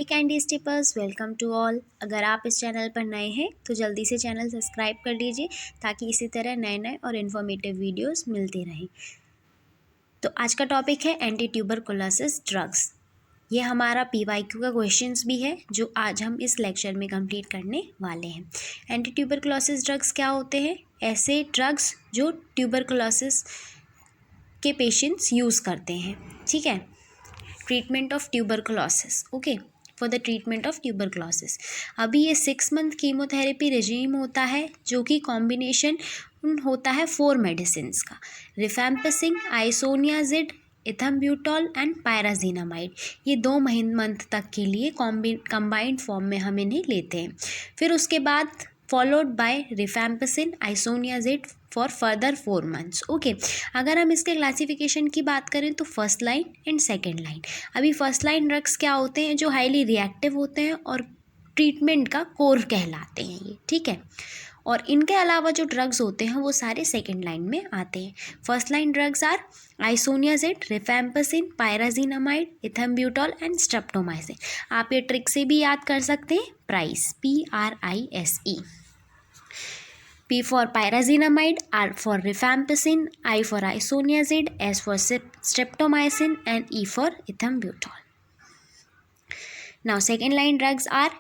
Candy stripers, welcome to all. अगर आप इस चैनल पर नए हैं तो जल्दी से चैनल सब्सक्राइब कर लीजिए ताकि इसी तरह नए नए और इन्फॉर्मेटिव वीडियोस मिलते रहें। तो आज का टॉपिक है एंटी ट्यूबरकुलोसिस ड्रग्स। ये हमारा PYQ का क्वेश्चंस भी है जो आज हम इस लेक्चर में कंप्लीट करने वाले हैं। एंटी ट्यूबरकुलोसिस ड्रग्स क्या होते हैं? ऐसे ड्रग्स जो ट्यूबरकुलोसिस के पेशेंट्स यूज़ करते हैं, ठीक है। Treatment of tuberculosis, okay, for the treatment of tuberculosis. अभी ये 6 मंथ कीमोथेरेपी रेजीम होता है जो कि कॉम्बिनेशन होता है 4 मेडिसिन्स का, रिफैम्पिसिन, आइसोनियाजिड, इथम्ब्यूटॉल एंड पायराजीनामाइड। ये 2 मंथ तक के लिए कंबाइंड फॉर्म में हम इन्हें लेते हैं। फिर उसके बाद followed by rifampicin, isoniazid for further 4 months, okay. अगर हम इसके क्लासिफिकेशन की बात करें तो first line and second line. अभी फर्स्ट लाइन ड्रग्स क्या होते हैं? जो हाईली रिएक्टिव होते हैं और ट्रीटमेंट का कोर कहलाते हैं ये, ठीक है। और इनके अलावा जो ड्रग्स होते हैं वो सारे सेकेंड लाइन में आते हैं। First line drugs are isoniazid, rifampicin, pyrazinamide, ethambutol and streptomycin. आप ये ट्रिक से भी याद कर सकते हैं, price, PRISE। P for pyrazinamide, R for rifampicin, I for isoniazid, S for streptomycin, and E for ethambutol. Now, second line drugs are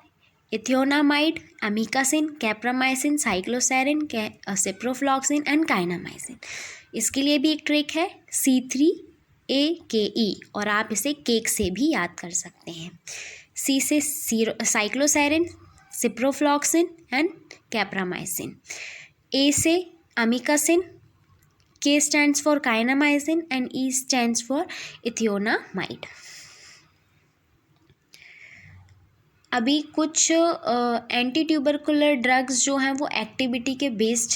ethionamide, amikacin, capramycin, cyclosarin, ciprofloxacin, and kinamycin. इसके लिए भी एक ट्रिक है, C3AKE, और आप इसे cake से भी याद कर सकते हैं। C से साइक्लोसैरिन, सिप्रोफ्लॉक्सिन एंड कैप्रामाइसिन। A से amikacin, K stands for kinamycin and E stands for ethionamide। अभी कुछ एंटी ट्यूबरकुलर ड्रग्स जो हैं वो एक्टिविटी के बेस्ड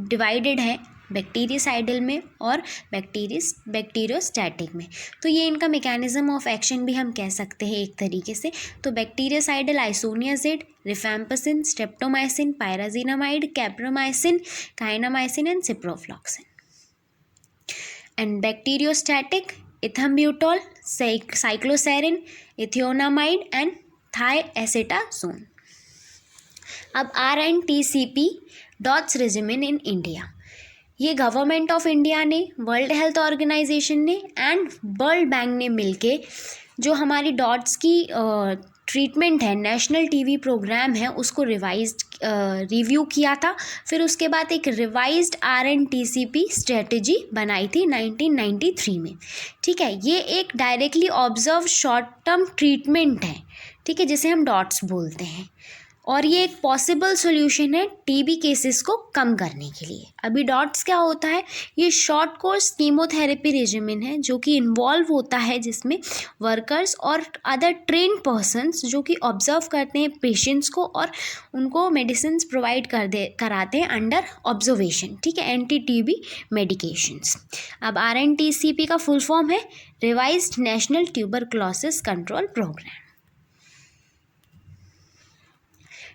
डिवाइडेड हैं, बैक्टीरियासाइडल में और बैक्टीरियोस्टैटिक में। तो ये इनका मैकेनिज्म ऑफ एक्शन भी हम कह सकते हैं एक तरीके से। तो bactericidal isoniazid, rifampicin, streptomycin, pyrazinamide, capreomycin, kanamycin and ciprofloxacin. And bacteriostatic ethambutol, cycloserine, ethionamide and thioacetazone. अब RNTCP DOTS regimen in India, ये गवर्नमेंट ऑफ इंडिया ने, वर्ल्ड हेल्थ ऑर्गेनाइजेशन ने एंड वर्ल्ड बैंक ने मिलके जो हमारी डॉट्स की treatment है, नेशनल TV प्रोग्राम है, उसको रिव्यू किया था। फिर उसके बाद एक रिवाइज्ड RNTCP स्ट्रेटजी बनाई थी 1993 में, ठीक है। ये एक directly observe short term treatment है, ठीक है, जिसे हम डॉट्स बोलते हैं। और ये एक पॉसिबल सॉल्यूशन है TB केसेस को कम करने के लिए। अभी डॉट्स क्या होता है? ये शॉर्ट कोर्स कीमोथेरेपी रेजिमेन है जो कि इन्वॉल्व होता है, जिसमें वर्कर्स और अदर ट्रेन्ड पर्सन्स जो कि ऑब्जर्व करते हैं पेशेंट्स को और उनको मेडिसिन प्रोवाइड कराते हैं अंडर ऑब्जर्वेशन, ठीक है, एंटी TB मेडिकेशंस। अब RNTCP का फुल फॉर्म है revised national tuberculosis control programme.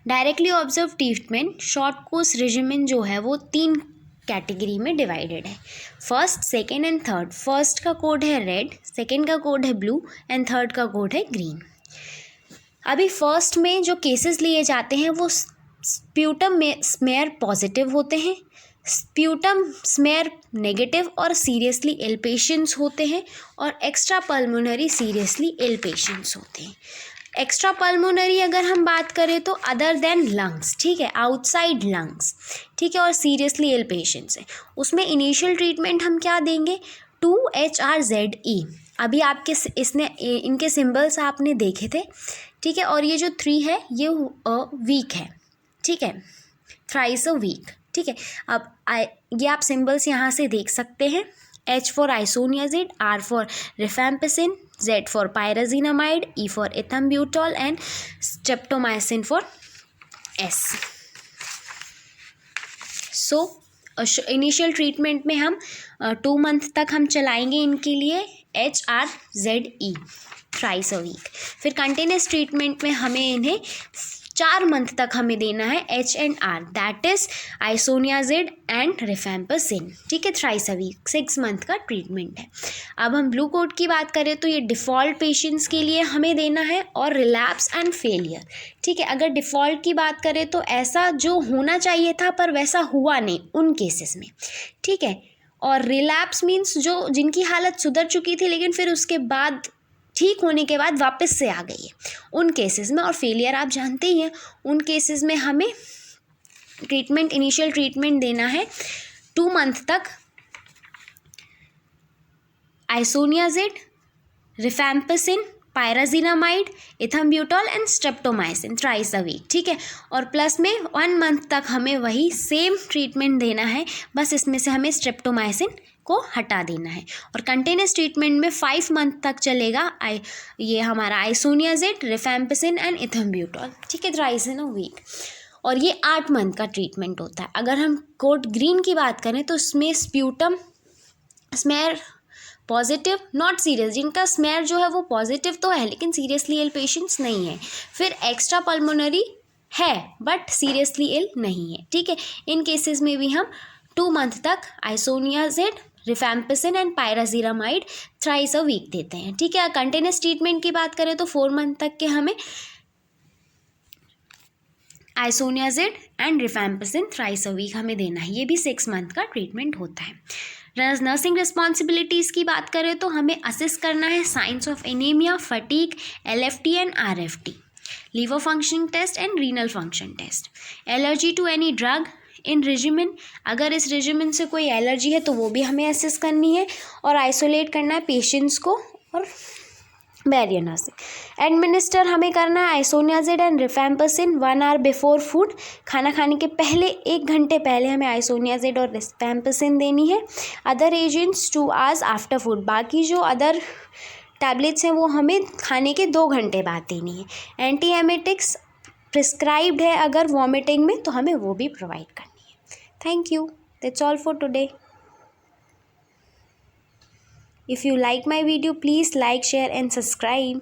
Directly observe treatment short course regimen जो है वो 3 कैटेगरी में डिवाइडेड है, first, second and third. First का कोड है रेड, सेकेंड का कोड है ब्लू एंड थर्ड का कोड है ग्रीन। अभी फर्स्ट में जो केसेस लिए जाते हैं वो स्प्यूटम में स्मेयर पॉजिटिव होते हैं, स्प्यूटम स्मेयर नेगेटिव और सीरियसली इल पेशेंट्स होते हैं, और extra pulmonary seriously ill patients होते हैं। एक्स्ट्रा पल्मोनरी अगर हम बात करें तो अदर देन लंग्स, ठीक है, आउटसाइड लंग्स, ठीक है, और सीरियसली इल पेशेंट्स हैं। उसमें इनिशियल ट्रीटमेंट हम क्या देंगे? 2HRZE। अभी आपके इनके सिंबल्स आपने देखे थे, ठीक है, और ये जो 3 है ये वीक है, ठीक है, थ्राइस अ वीक, ठीक है। अब ये आप सिंबल्स यहाँ से देख सकते हैं, H for isoniazid, R for rifampicin, Z for pyrazinamide, E for ethambutol and streptomycin for S। So initial treatment में हम 2 मंथ तक हम चलाएंगे इनके लिए HRZE थ्राइस अ वीक। फिर कंटिन्यूस ट्रीटमेंट में हमें इन्हें 4 मंथ तक हमें देना है H&R, that is isoniazid and rifampicin, ठीक है, थ्राइस अ वीक, 6 मंथ का ट्रीटमेंट है। अब हम ब्लू कोट की बात करें तो ये डिफ़ॉल्ट पेशेंट्स के लिए हमें देना है, और रिलैप्स एंड फेलियर, ठीक है। अगर डिफ़ॉल्ट की बात करें तो ऐसा जो होना चाहिए था पर वैसा हुआ नहीं उन केसेस में, ठीक है। और रिलैप्स मीन्स जो जिनकी हालत सुधर चुकी थी लेकिन फिर उसके बाद ठीक होने के बाद वापस से आ गई है उन केसेस में। और फेलियर आप जानते ही हैं, उन केसेस में हमें ट्रीटमेंट, इनिशियल ट्रीटमेंट देना है 2 मंथ तक isoniazid, rifampicin, pyrazinamide, ethambutol and streptomycin thrice a week, ठीक है। और प्लस में 1 मंथ तक हमें वही सेम ट्रीटमेंट देना है, बस इसमें से हमें स्ट्रेप्टोमाइसिन को हटा देना है। और कंटिन्यूस ट्रीटमेंट में 5 मंथ तक चलेगा ये हमारा आइसोनियाजिड, रिफैम्पिसिन एंड इथम्ब्यूटॉल, ठीक है, थ्राइस इन अ वीक। और ये 8 मंथ का ट्रीटमेंट होता है। अगर हम कोड ग्रीन की बात करें तो इसमें sputum smear positive, not serious, जिनका स्मेयर जो है वो पॉजिटिव तो है लेकिन सीरियसली इल पेशेंट्स नहीं है। फिर एक्स्ट्रा पल्मोनरी है बट सीरियसली इल नहीं है, ठीक है। इन केसेस में भी हम 2 मंथ तक isoniazid, rifampicin and pyrazinamide thrice a week देते हैं, ठीक है। कंटिन्यूस ट्रीटमेंट की बात करें तो 4 मंथ तक के हमें isoniazid and rifampicin thrice a week हमें देना है। ये भी 6 मंथ का ट्रीटमेंट होता है। नर्सिंग रिस्पॉन्सिबिलिटीज़ की बात करें तो हमें असेस करना है signs of anaemia, fatigue, LFT and RFT, liver functioning test and renal function test, allergy to any drug in regimen, अगर इस रेजिमेन से कोई एलर्जी है तो वो भी हमें असेस करनी है, और आइसोलेट करना है पेशेंट्स को, और बैरियर नर्सिंग एडमिनिस्टर हमें करना है isoniazid and rifampicin 1 hour before food, खाना खाने के पहले 1 घंटे पहले हमें आइसोनियाजिड और रिफैम्पिसिन देनी है। Other agents 2 hours after food, बाकी जो अदर टैबलेट्स हैं वो हमें खाने के 2 घंटे बाद देनी है। एंटी एमेटिक्स प्रिस्क्राइब्ड है अगर वॉमिटिंग में तो हमें वो भी प्रोवाइड करनी है। Thank you, that's all for today. If you like my video, please like, share and subscribe.